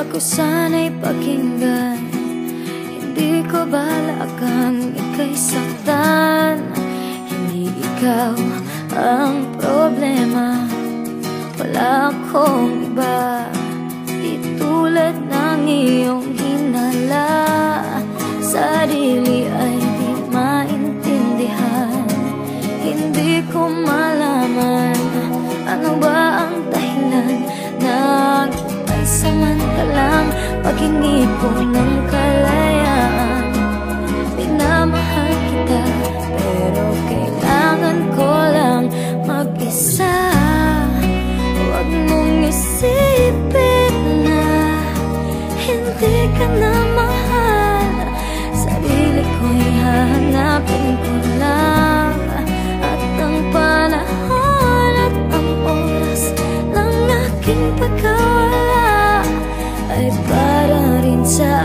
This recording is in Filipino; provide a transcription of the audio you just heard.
Ako sana'y pakinggan, hindi ko balakang ika'y saktan. Hindi ikaw ang problema, wala akong iba. Di tulad ng iyong hinala, sarili ay di maintindihan. Hindi ko malaman ano ba ang dahilan ng pansamantalang paghingi ko ng kalayaan. Pinamahal kita pero kailangan ko lang mag-isa. Huwag mong isipin na hindi ka na mahal. Sarili ko'y hahanapin ko lang, at ang panahon at ang oras ng aking pagkawala ay para rin sa